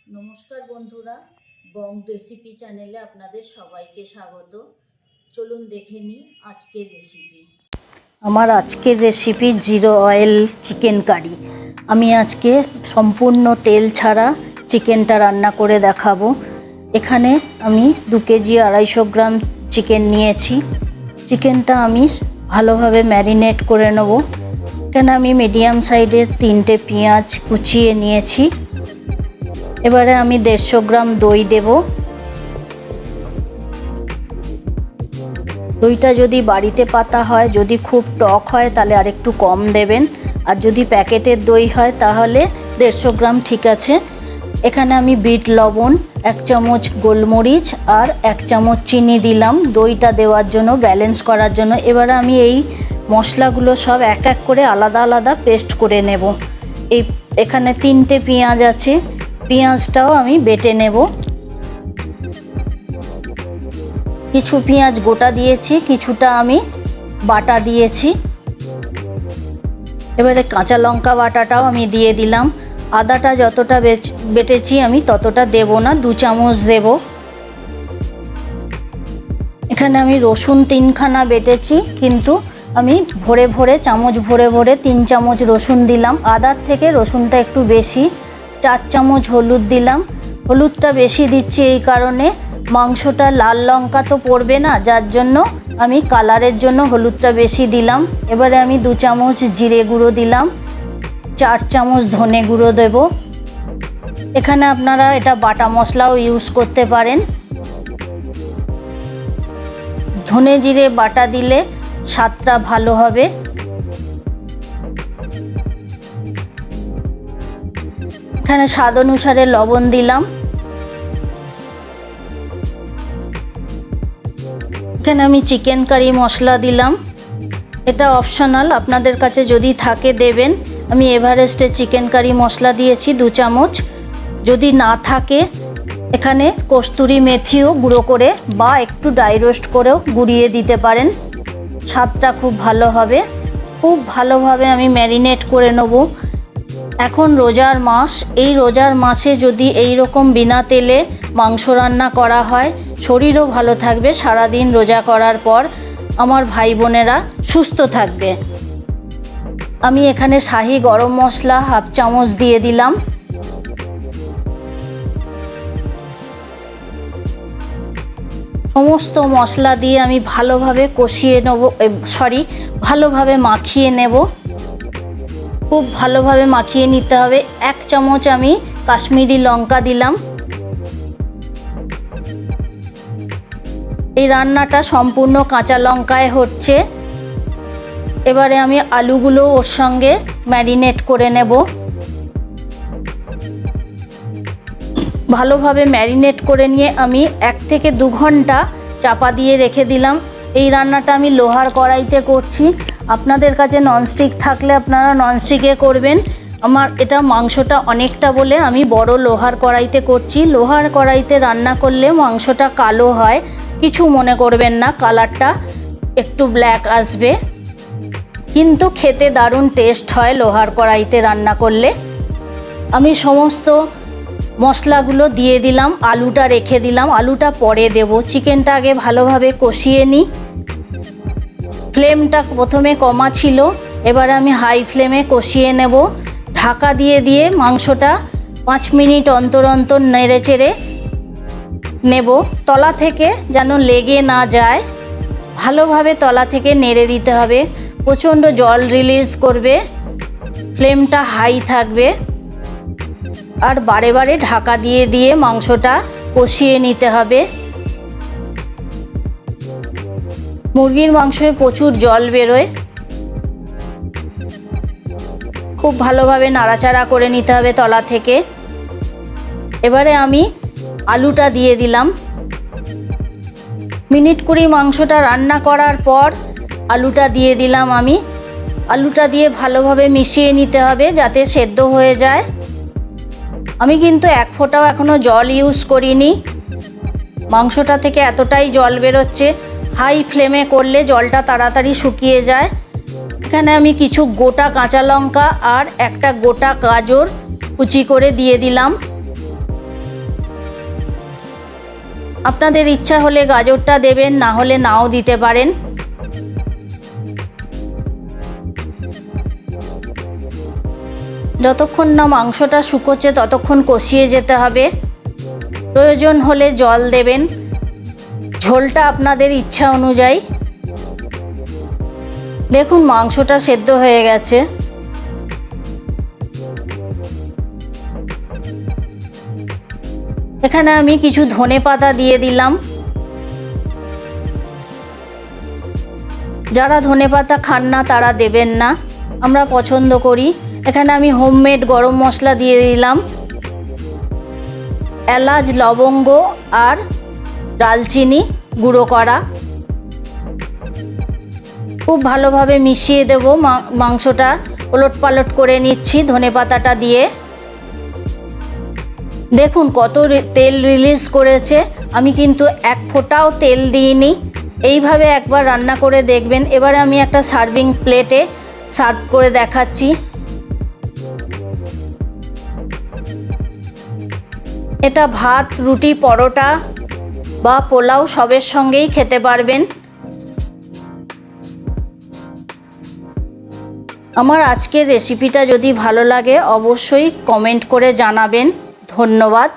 নমস্কার বন্ধুরা, বং রেসিপি চ্যানেলে আপনাদের সবাইকে স্বাগত। চলুন দেখে নিই আজকের রেসিপি। আমার আজকের recipe zero oil chicken curry. আমি আজকে সম্পূর্ণ তেল ছাড়া চিকেনটা রান্না করে দেখাবো। এখানে আমি 2 কেজি 250 গ্রাম চিকেন নিয়েছি। চিকেনটা আমি ভালোভাবে ম্যারিনেট করে নেব। এখানে আমি মিডিয়াম সাইজের 3টে পেঁয়াজ কুচিয়ে নিয়েছি। এবারে আমি 150 গ্রাম দই দেব। দইটা যদি বাড়িতে পাতা হয়, যদি খুব টক হয় তাহলে আর একটু কম দেবেন, আর যদি প্যাকেটের দই হয় তাহলে 150 গ্রাম ঠিক আছে। এখানে আমি বিট লবণ, 1 চামচ গোলমরিচ আর 1 চামচ চিনি দিলাম দইটা দেওয়ার জন্য, ব্যালেন্স করার জন্য। এবারে আমি এই মশলাগুলো সব এক এক করে আলাদা আলাদা পেস্ট করে নেব। এখানে 3টে পেঁয়াজ আছে, পেঁয়াজটাও আমি বেটে নেব। কিছু পেঁয়াজ গোটা দিয়েছি, কিছুটা আমি বাটা দিয়েছি। এবারে কাঁচা লঙ্কা বাটাটাও আমি দিয়ে দিলাম। আদাটা যতটা বেটেছি আমি ততটা দেব না, 2 চামচ দেব। এখানে আমি রসুন 3খানা বেটেছি, কিন্তু আমি ভরে ভরে চামচ ভরে ভরে 3 চামচ রসুন দিলাম। আদার থেকে রসুনটা একটু বেশি। 4 চামচ হলুদ দিলাম। হলুদটা বেশি দিচ্ছি এই কারণে, মাংসটা লাল লঙ্কা তো পড়বে না, যার জন্য আমি কালারের জন্য হলুদটা বেশি দিলাম। এবারে আমি 2 চামচ জিরে গুঁড়ো দিলাম, 4 চামচ ধনে গুঁড়ো দেব। এখানে আপনারা এটা বাটা মশলাও ইউজ করতে পারেন। ধনে জিরে বাটা দিলে স্বাদটা ভালো হবে। এখানে স্বাদ অনুসারে লবণ দিলাম। এখানে আমি চিকেন কারি মশলা দিলাম, এটা অপশনাল, আপনাদের কাছে যদি থাকে দেবেন। আমি এভারেস্টের চিকেন কারি মশলা দিয়েছি 2 চামচ। যদি না থাকে এখানে কস্তুরি মেথিও গুঁড়ো করে বা একটু ড্রাই রোস্ট করেও গুঁড়িয়ে দিতে পারেন, স্বাদটা খুব ভালো হবে। খুব ভালোভাবে আমি ম্যারিনেট করে নেব। এখন রোজার মাস, এই রোজার মাসে যদি এই রকম বিনা তেলে মাংস রান্না করা হয়, শরীরও ভালো থাকবে। সারাদিন রোজা করার পর আমার ভাই বোনেরা সুস্থ থাকবে। আমি এখানে শাহি গরম মশলা 1/2 চামচ দিয়ে দিলাম। সমস্ত মশলা দিয়ে আমি ভালোভাবে কষিয়ে নেব, ভালোভাবে মাখিয়ে নেব। খুব ভালোভাবে মাখিয়ে নিতে হবে। 1 চামচ আমি কাশ্মীরি লঙ্কা দিলাম। এই রান্নাটা সম্পূর্ণ কাঁচা লঙ্কায় হচ্ছে। এবারে আমি আলুগুলো ওর সঙ্গে ম্যারিনেট করে নেব। ভালোভাবে ম্যারিনেট করে নিয়ে আমি 1 থেকে 2 ঘন্টা চাপা দিয়ে রেখে দিলাম। এই রান্নাটা আমি লোহার কড়াইতে করছি, আপনাদের কাছে ননস্টিক থাকলে আপনারা ননস্টিকে করবেন। আমার এটা মাংসটা অনেকটা বলে আমি বড় লোহার কড়াইতে করছি। লোহার কড়াইতে রান্না করলে মাংসটা কালো হয়, কিছু মনে করবেন না, কালারটা একটু ব্ল্যাক আসবে, কিন্তু খেতে দারুণ টেস্ট হয় লোহার কড়াইতে রান্না করলে। আমি সমস্ত মশলাগুলো দিয়ে দিলাম, আলুটা রেখে দিলাম, আলুটা পরে দেব। চিকেনটা আগে ভালোভাবে কষিয়ে নিই। ফ্লেমটা প্রথমে কমা ছিল, এবারে আমি হাই ফ্লেমে কষিয়ে নেব। ঢাকা দিয়ে দিয়ে মাংসটা 5 মিনিট অন্তর অন্তর নেড়ে চেড়ে নেব, তলা থেকে যেন লেগে না যায়। ভালোভাবে তলা থেকে নেড়ে দিতে হবে। প্রচণ্ড জল রিলিজ করবে, ফ্লেমটা হাই থাকবে, আর বারে বারে ঢাকা দিয়ে দিয়ে মাংসটা কষিয়ে নিতে হবে। মুরগির মাংসে প্রচুর জল বেরোয়। খুব ভালোভাবে নাড়াচাড়া করে নিতে হবে তলা থেকে। এবারে আমি আলুটা দিয়ে দিলাম। মিনিট 20 মাংসটা রান্না করার পর আলুটা দিয়ে দিলাম আমি। আলুটা দিয়ে ভালোভাবে মিশিয়ে নিতে হবে যাতে সেদ্ধ হয়ে যায়। আমি কিন্তু 1 ফোঁটাও এখনও জল ইউজ করিনি, মাংসটা থেকে এতটাই জল বেরোচ্ছে। হাই ফ্লেমে করলে জলটা তাড়াতাড়ি শুকিয়ে যায়। এখানে আমি কিছু গোটা কাঁচা লঙ্কা আর একটা গোটা গাজর কুচি করে দিয়ে দিলাম। আপনাদের ইচ্ছা হলে গাজরটা দেবেন, না হলে নাও দিতে পারেন। যতক্ষণ না মাংসটা শুকোচ্ছে ততক্ষণ কষিয়ে যেতে হবে। প্রয়োজন হলে জল দেবেন, ঝোলটা আপনাদের ইচ্ছা অনুযায়ী। দেখুন মাংসটা সেদ্ধ হয়ে গেছে। এখানে আমি কিছু ধনেপাতা দিয়ে দিলাম। যারা ধনেপাতা খান না তারা দেবেন না, আমরা পছন্দ করি। এখানে আমি হোমমেড গরম মশলা দিয়ে দিলাম, এলাচ, লবঙ্গ আর দারচিনি গুঁড়ো করা। খুব ভালোভাবে মিশিয়ে দেব। মাংসটা ওলটপালট করে নিচ্ছি ধনেপাতাটা দিয়ে। দেখুন কত তেল রিলিজ করেছে, আমি কিন্তু এক ফোঁটাও তেল দিইনি। এইভাবে একবার রান্না করে দেখবেন। এবারে আমি একটা সার্ভিং প্লেটে সার্ভ করে দেখাচ্ছি। এটা ভাত, রুটি, পরোটা বা পোলাও সবের সঙ্গেই খেতে পারবেন। আমার আজকের রেসিপিটা যদি ভালো লাগে অবশ্যই কমেন্ট করে জানাবেন। ধন্যবাদ।